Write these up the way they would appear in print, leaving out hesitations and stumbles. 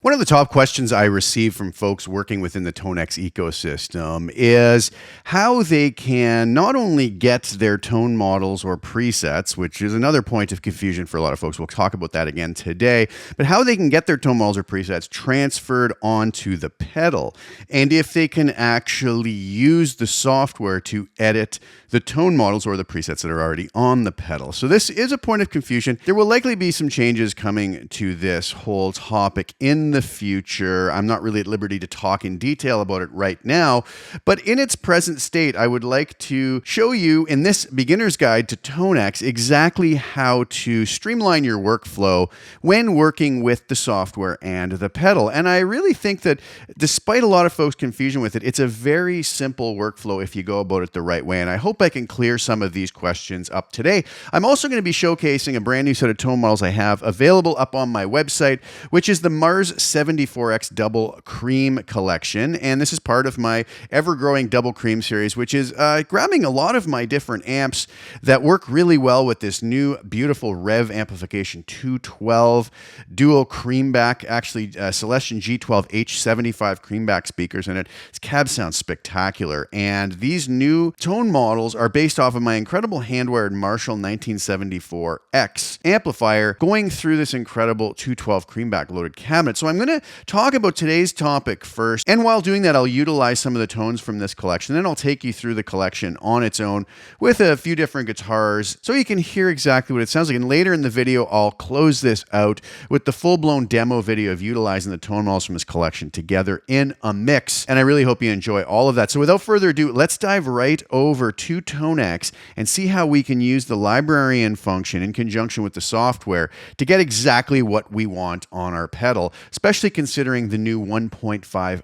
One of the top questions I receive from folks working within the Tonex ecosystem is how they can not only get their tone models or presets, which is another point of confusion for a lot of folks. We'll talk about that again today, but how they can get their tone models or presets transferred onto the pedal, and if they can actually use the software to edit the tone models or the presets that are already on the pedal. So this is a point of confusion. There will likely be some changes coming to this whole topic in the future. I'm not really at liberty to talk in detail about it right now, but in its present state, I would like to show you in this beginner's guide to Tonex exactly how to streamline your workflow when working with the software and the pedal. And I really think that despite a lot of folks' confusion with it, it's a very simple workflow if you go about it the right way. And I hope I can clear some of these questions up today. I'm also going to be showcasing a brand new set of tone models I have available up on my website, which is the Mars 74X Double Cream Collection. And this is part of my ever-growing Double Cream series, which is grabbing a lot of my different amps that work really well with this new beautiful Rev Amplification 212 dual creamback, actually Celestion G12 H75 creamback speakers in it. This cab sounds spectacular. And these new tone models are based off of my incredible hand-wired Marshall 1974X amplifier going through this incredible 212 creamback loaded cabinet. So I'm going to talk about today's topic first, and while doing that, I'll utilize some of the tones from this collection. Then I'll take you through the collection on its own with a few different guitars so you can hear exactly what it sounds like. And later in the video, I'll close this out with the full-blown demo video of utilizing the tone models from this collection together in a mix. And I really hope you enjoy all of that. So without further ado, let's dive right over to Tonex and see how we can use the Librarian function in conjunction with the software to get exactly what we want on our pedal, especially considering the new 1.5.1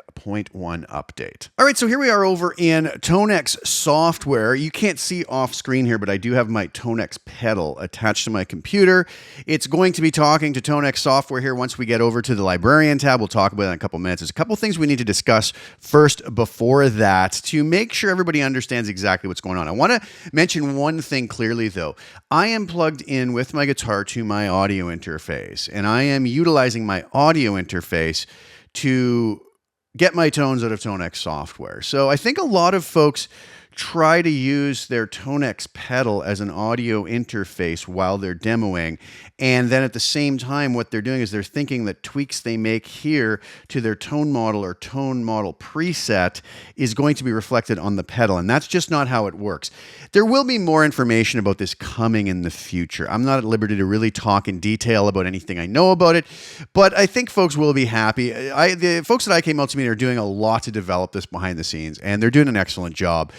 update. All right, so here we are over in Tonex software. You can't see off screen here, but I do have my Tonex Pedal attached to my computer. It's going to be talking to Tonex software here once we get over to the Librarian tab. We'll talk about it in a couple minutes. There's a couple things we need to discuss first before that to make sure everybody understands exactly what's going on. I want to mention one thing clearly, though. I am plugged in with my guitar to my audio interface, and I am utilizing my audio interface to get my tones out of Tonex software. So I think a lot of folks try to use their Tonex pedal as an audio interface while they're demoing. And then at the same time, what they're doing is they're thinking that tweaks they make here to their tone model or tone model preset is going to be reflected on the pedal. And that's just not how it works. There will be more information about this coming in the future. I'm not at liberty to really talk in detail about anything I know about it, but I think folks will be happy. The folks at ikmultimedia are doing a lot to develop this behind the scenes, and they're doing an excellent job.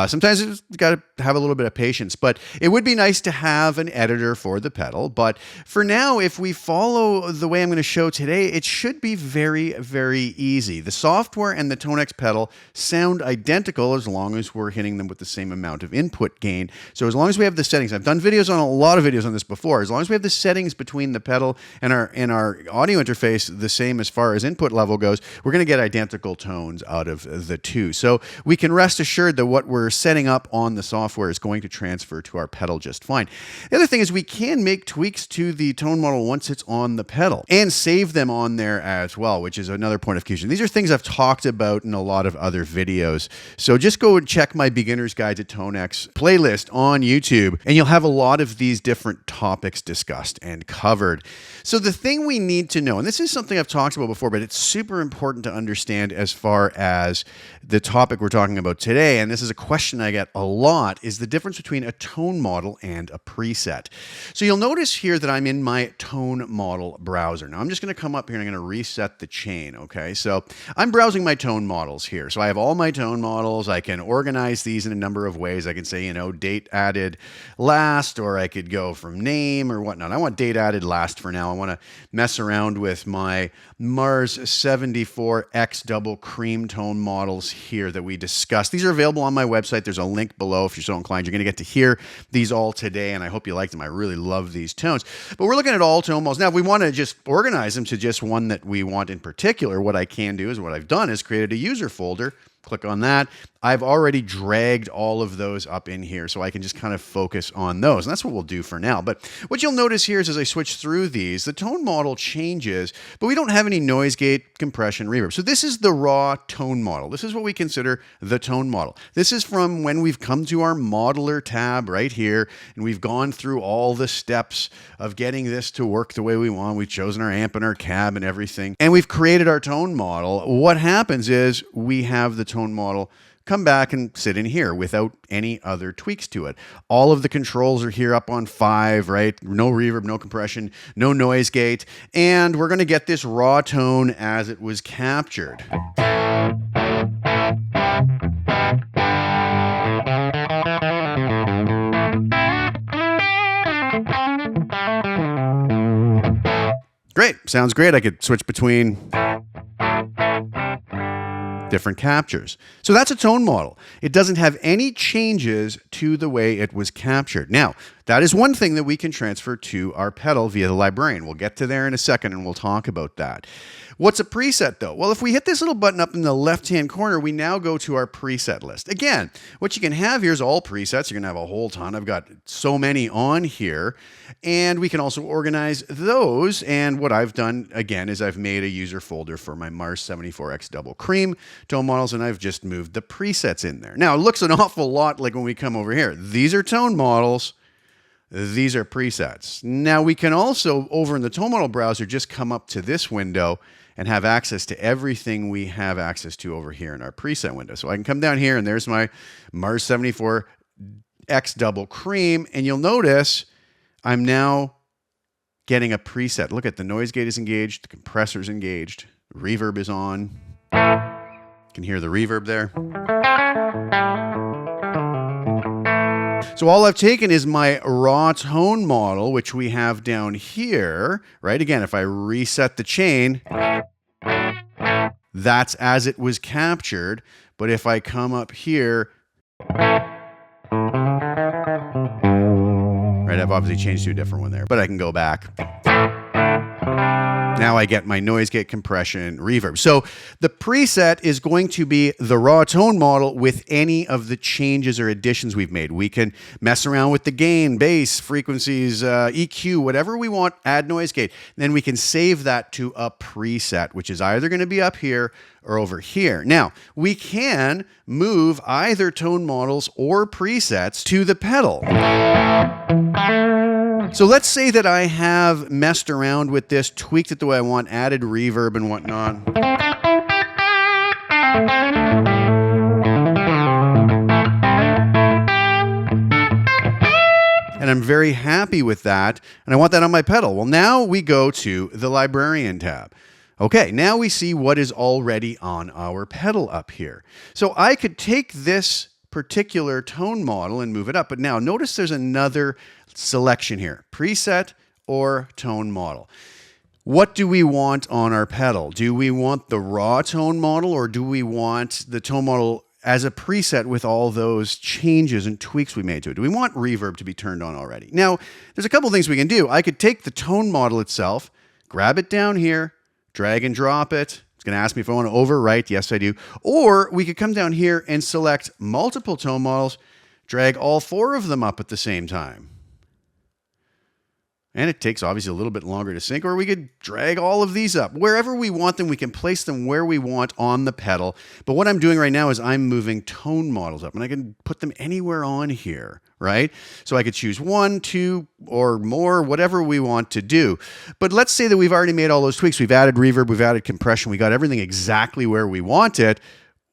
Sometimes you've got to have a little bit of patience, but it would be nice to have an editor for the pedal. But for now, if we follow the way I'm going to show today, it should be very, very easy. The software and the Tonex pedal sound identical as long as we're hitting them with the same amount of input gain. So as long as we have the settings, I've done videos on a lot of videos on this before, as long as we have the settings between the pedal and our audio interface the same as far as input level goes, we're going to get identical tones out of the two. So we can rest assured that what we're setting up on the software is going to transfer to our pedal just fine. The other thing is we can make tweaks to the tone model once it's on the pedal and save them on there as well, which is another point of confusion. These are things I've talked about in a lot of other videos. So just go and check my Beginner's Guide to Tonex playlist on YouTube, and you'll have a lot of these different topics discussed and covered. So the thing we need to know, and this is something I've talked about before, but it's super important to understand as far as the topic we're talking about today, and this is a question I get a lot, is the difference between a tone model and a preset. So you'll notice here that I'm in my tone model browser. Now I'm just going to come up here and I'm going to reset the chain, okay? So I'm browsing my tone models here. So I have all my tone models. I can organize these in a number of ways. I can say, date added last, or I could go from name or whatnot. I want date added last for now. I want to mess around with my Mars 74X double cream tone models here that we discussed. These are available on my website. There's a link below if you're so inclined. You're going to get to hear these all today, and I hope you like them. I really love these tones. But we're looking at all tone models. Now, if we want to just organize them to just one that we want in particular, what I can do is what I've done is created a user folder click on that. I've already dragged all of those up in here, so I can just kind of focus on those. And that's what we'll do for now. But what you'll notice here is as I switch through these, the tone model changes, but we don't have any noise gate, compression, reverb. So this is the raw tone model. This is what we consider the tone model. This is from when we've come to our modeler tab right here, and we've gone through all the steps of getting this to work the way we want. We've chosen our amp and our cab and everything, and we've created our tone model. What happens is we have the tone model come back and sit in here without any other tweaks to it. All of the controls are here up on 5, right? No reverb, no compression, no noise gate, and we're going to get this raw tone as it was captured. Great, sounds great. I could switch between different captures. So that's a tone model. It doesn't have any changes to the way it was captured. Now, that is one thing that we can transfer to our pedal via the Librarian. We'll get to there in a second and we'll talk about that. What's a preset though? Well, if we hit this little button up in the left-hand corner, we now go to our preset list. Again, what you can have here is all presets. You're gonna have a whole ton. I've got so many on here, and we can also organize those. And what I've done again is I've made a user folder for my Mars 74X Double Cream tone models, and I've just moved the presets in there. Now, it looks an awful lot like when we come over here. These are tone models. These are presets. Now, we can also, over in the tone model browser, just come up to this window and have access to everything we have access to over here in our preset window. So I can come down here and there's my Mars 74X Double Cream, and you'll notice I'm now getting a preset. Look at the noise gate is engaged, the compressor's engaged, reverb is on. You can hear the reverb there. So all I've taken is my raw tone model, which we have down here, right? Again, if I reset the chain, that's as it was captured. But if I come up here, right, I've obviously changed to a different one there, but I can go back. Now I get my noise gate, compression, reverb. So the preset is going to be the raw tone model with any of the changes or additions we've made. We can mess around with the gain, bass, frequencies, EQ, whatever we want, add noise gate. Then we can save that to a preset, which is either going to be up here or over here. Now, we can move either tone models or presets to the pedal. So let's say that I have messed around with this, tweaked it the way I want, added reverb and whatnot. And I'm very happy with that, and I want that on my pedal. Well, now we go to the Librarian tab. Okay, now we see what is already on our pedal up here. So I could take this particular tone model and move it up, but now notice there's another selection here, preset or tone model. What do we want on our pedal? Do we want the raw tone model, or do we want the tone model as a preset with all those changes and tweaks we made to it? Do we want reverb to be turned on already? Now, there's a couple things we can do. I could take the tone model itself, grab it down here, drag and drop it. It's going to ask me if I want to overwrite. Yes, I do. Or we could come down here and select multiple tone models, drag all 4 of them up at the same time. And it takes obviously a little bit longer to sync, or we could drag all of these up. Wherever we want them, we can place them where we want on the pedal. But what I'm doing right now is I'm moving tone models up, and I can put them anywhere on here, right? So I could choose 1, 2, or more, whatever we want to do. But let's say that we've already made all those tweaks. We've added reverb, we've added compression, we got everything exactly where we want it.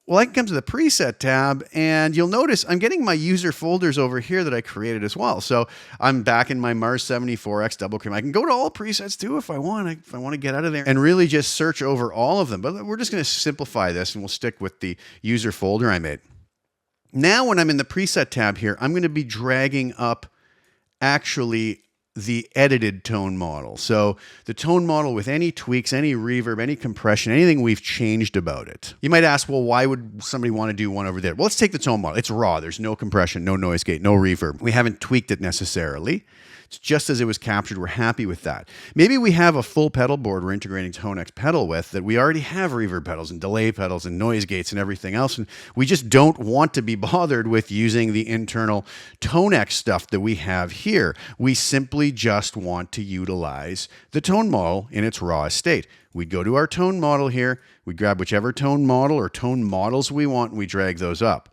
Well, I can come to the preset tab, and you'll notice I'm getting my user folders over here that I created as well. So I'm back in my Mars 74X Double Cream. I can go to all presets too if I want. If I want to get out of there and really just search over all of them. But we're just going to simplify this, and we'll stick with the user folder I made. Now, when I'm in the preset tab here, I'm going to be dragging up actually the edited tone model. So the tone model with any tweaks, any reverb, any compression, anything we've changed about it. You might ask, well, why would somebody want to do one over there? Well, let's take the tone model. It's raw. There's no compression, no noise gate, no reverb. We haven't tweaked it necessarily. It's just as it was captured. We're happy with that. Maybe we have a full pedal board we're integrating Tonex Pedal with that we already have reverb pedals and delay pedals and noise gates and everything else, and we just don't want to be bothered with using the internal Tonex stuff that we have here. We simply just want to utilize the tone model in its raw state. We go to our tone model here, we grab whichever tone model or tone models we want, and we drag those up.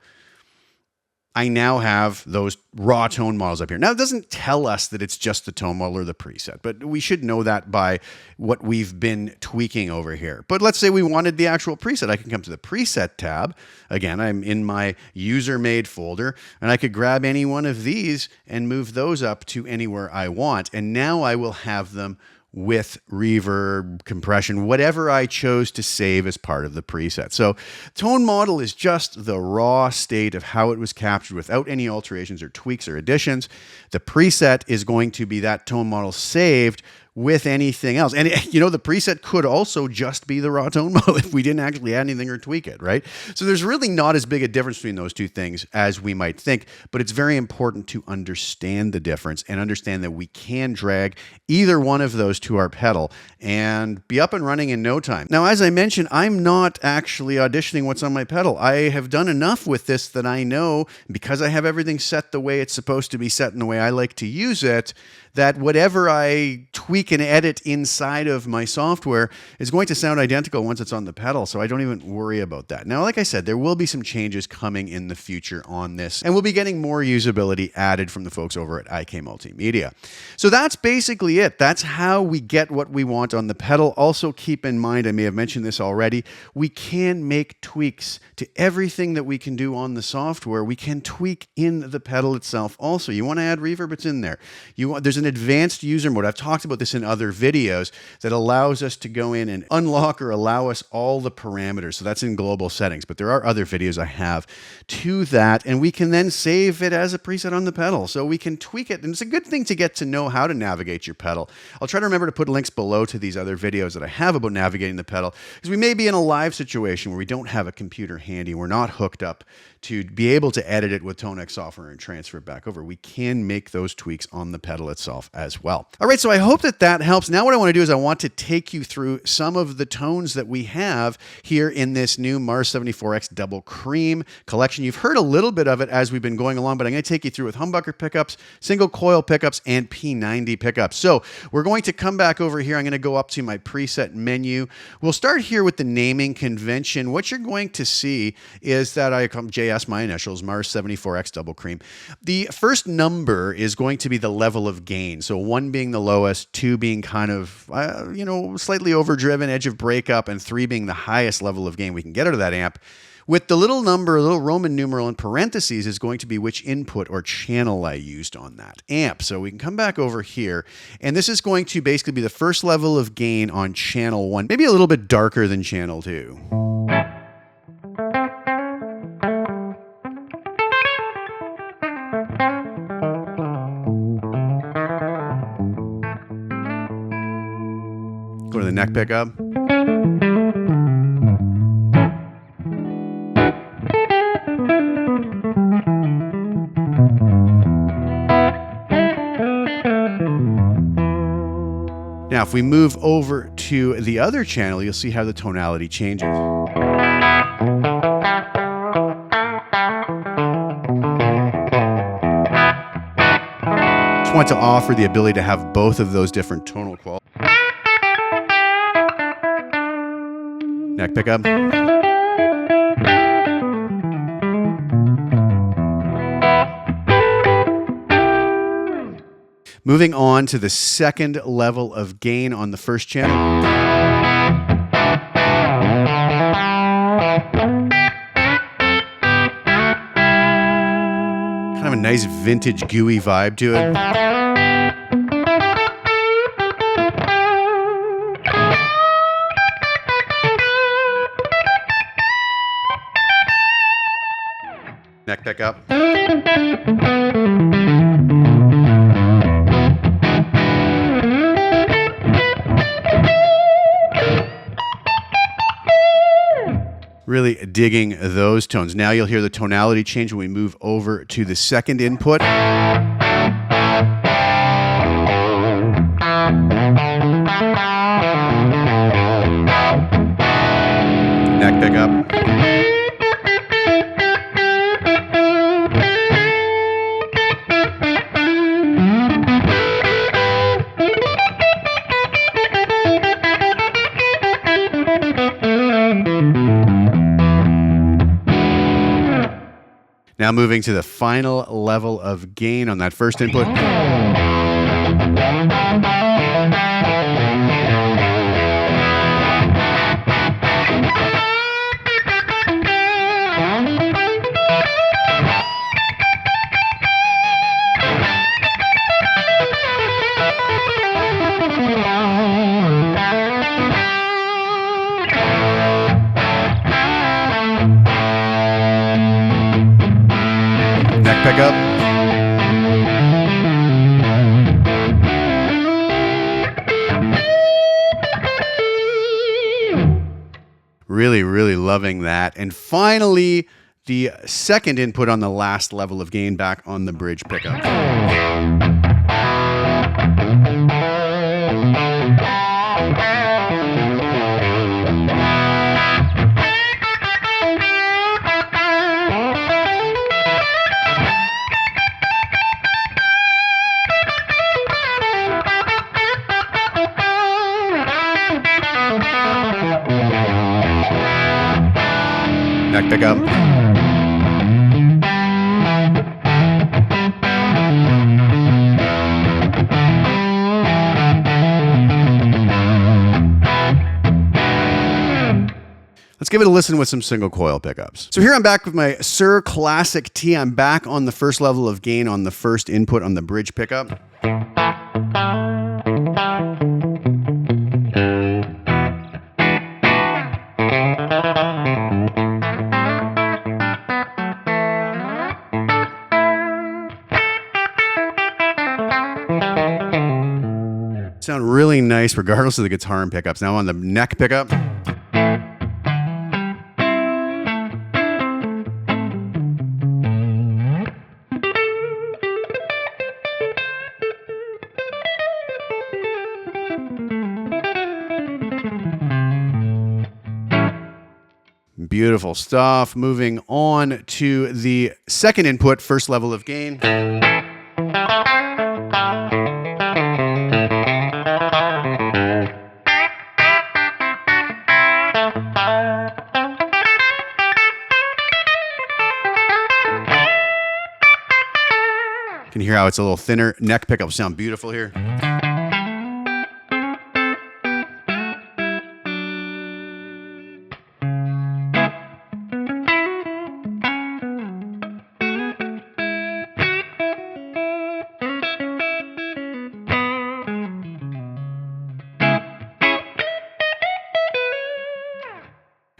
I now have those raw tone models up here. Now, it doesn't tell us that it's just the tone model or the preset, but we should know that by what we've been tweaking over here. But let's say we wanted the actual preset. I can come to the preset tab. Again, I'm in my user-made folder, and I could grab any one of these and move those up to anywhere I want. And now I will have them with reverb, compression, whatever I chose to save as part of the preset. So tone model is just the raw state of how it was captured without any alterations or tweaks or additions. The preset is going to be that tone model saved with anything else. And you know, the preset could also just be the raw tone model if we didn't actually add anything or tweak it, right? So there's really not as big a difference between those two things as we might think, but it's very important to understand the difference and understand that we can drag either one of those to our pedal and be up and running in no time. Now, as I mentioned, I'm not actually auditioning what's on my pedal. I have done enough with this that I know, because I have everything set the way it's supposed to be set and the way I like to use it, that whatever I tweak and edit inside of my software is going to sound identical once it's on the pedal, so I don't even worry about that. Now, like I said, there will be some changes coming in the future on this, and we'll be getting more usability added from the folks over at ikmultimedia. So that's basically it. That's how we get what we want on the pedal. Also, keep in mind, I may have mentioned this already, we can make tweaks to everything that we can do on the software. We can tweak in the pedal itself also. You want to add reverb, it's in there. There's an advanced user mode. I've talked about this in other videos that allows us to go in and unlock or allow us all the parameters. So that's in global settings, but there are other videos I have to that, and we can then save it as a preset on the pedal. So we can tweak it, and it's a good thing to get to know how to navigate your pedal. I'll try to remember to put links below to these other videos that I have about navigating the pedal, because we may be in a live situation where we don't have a computer handy, we're not hooked up to be able to edit it with Tonex software and transfer it back over. We can make those tweaks on the pedal itself as well. All right, so I hope that that helps. Now what I want to do is I want to take you through some of the tones that we have here in this new Mars 74X Double Cream collection. You've heard a little bit of it as we've been going along, but I'm going to take you through with humbucker pickups, single coil pickups, and P90 pickups. So we're going to come back over here. I'm going to go up to my preset menu. We'll start here with the naming convention. What you're going to see is that I come JS, my initials, Mars 74X Double Cream. The first number is going to be the level of gain. So 1 being the lowest, 2 being kind of, slightly overdriven, edge of breakup, and 3 being the highest level of gain we can get out of that amp. With the little number, a little Roman numeral in parentheses is going to be which input or channel I used on that amp. So we can come back over here, and this is going to basically be the first level of gain on channel 1, maybe a little bit darker than channel 2. Go to the neck pickup. Now, if we move over to the other channel, you'll see how the tonality changes. Just want to offer the ability to have both of those different tonal qualities. Neck pickup. Moving on to the second level of gain on the first channel. Kind of a nice vintage gooey vibe to it. Neck pickup. Really digging those tones. Now you'll hear the tonality change when we move over to the second input. Kind Neck pickup. Now moving to the final level of gain on that first input. Neck pickup. Really, really loving that. And finally, the second input on the last level of gain back on the bridge pickup. Neck pickup. Let's give it a listen with some single coil pickups. So here I'm back with my Sir Classic T. I'm back on the first level of gain on the first input on the bridge pickup. Sound really nice regardless of the guitar and pickups. Now on the neck pickup. Beautiful stuff. Moving on to the second input, first level of gain. Can you hear how it's a little thinner? Neck pickup sound beautiful here.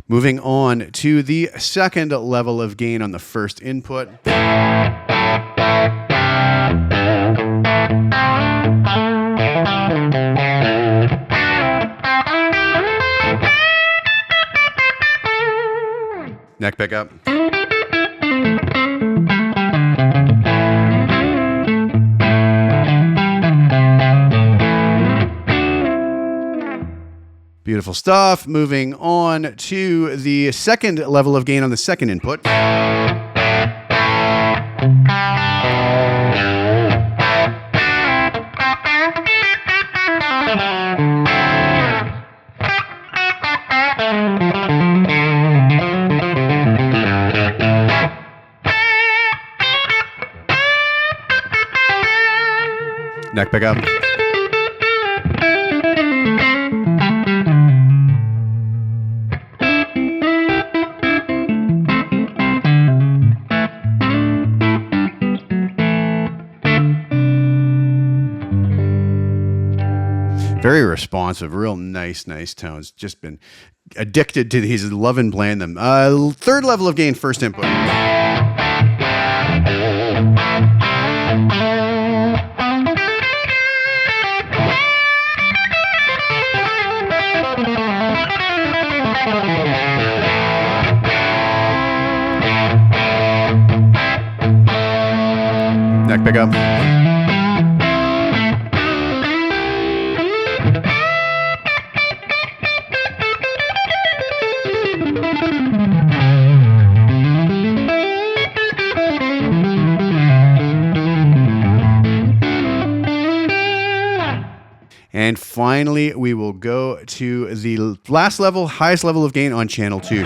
Moving on to the second level of gain on the first input. Neck pickup. Beautiful stuff. Moving on to the second level of gain on the second input. Neck pickup. Very responsive, real nice tones. Just been addicted to these, loving playing them. Third level of gain, first input. Neck pickup. And finally, we will go to the last level, highest level of gain on channel 2.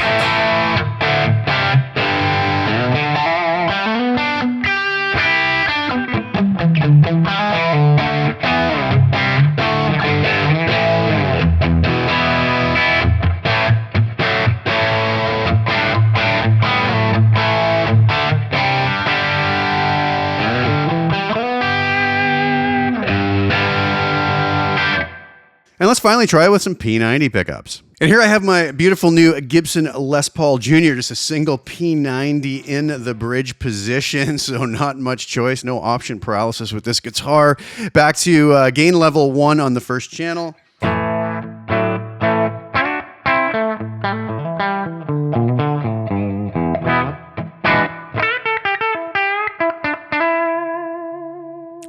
And let's finally try it with some P90 pickups. And here I have my beautiful new Gibson Les Paul Jr., just a single P90 in the bridge position, so not much choice, no option paralysis with this guitar. Back to gain level 1 on the first channel.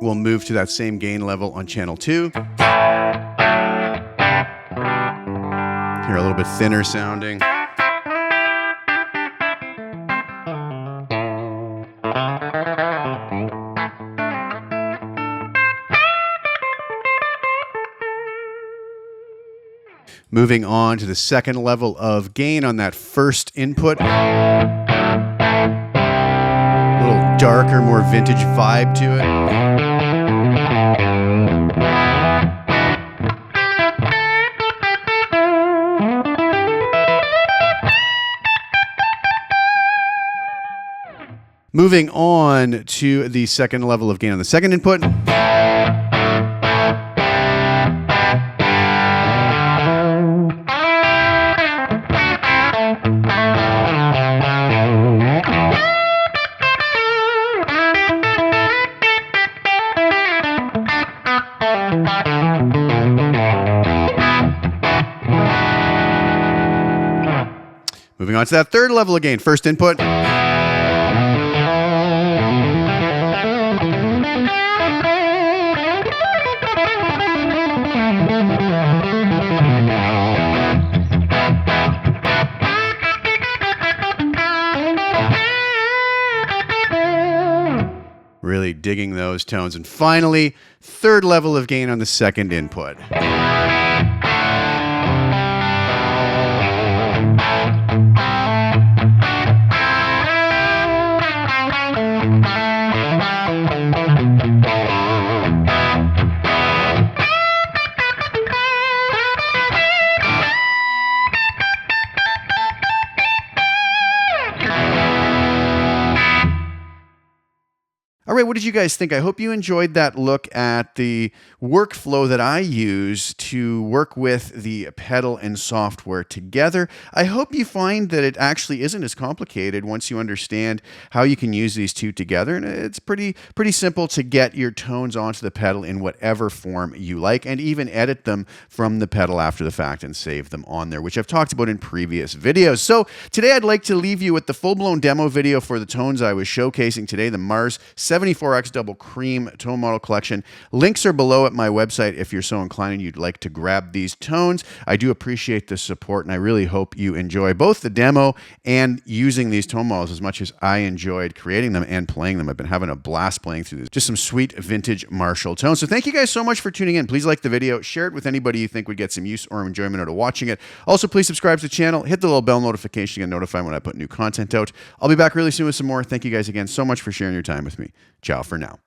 We'll move to that same gain level on channel 2. Here, a little bit thinner sounding. Moving on to the second level of gain on that first input. A little darker, more vintage vibe to it. Moving on to the second level of gain on the second input. Moving on to that third level of gain, first input. Really digging those tones. And finally, third level of gain on the second input. All right, what did you guys think? I hope you enjoyed that look at the workflow that I use to work with the pedal and software together. I hope you find that it actually isn't as complicated once you understand how you can use these two together. And it's pretty simple to get your tones onto the pedal in whatever form you like, and even edit them from the pedal after the fact and save them on there, which I've talked about in previous videos. So today I'd like to leave you with the full-blown demo video for the tones I was showcasing today, the Mars 74X Double Cream Tone Model Collection. Links are below at my website if you're so inclined and you'd like to grab these tones. I do appreciate the support, and I really hope you enjoy both the demo and using these tone models as much as I enjoyed creating them and playing them. I've been having a blast playing through this. Just some sweet vintage Marshall tones. So thank you guys so much for tuning in. Please like the video, share it with anybody you think would get some use or enjoyment out of watching it. Also, please subscribe to the channel, hit the little bell notification to get notified when I put new content out. I'll be back really soon with some more. Thank you guys again so much for sharing your time with me. Ciao for now.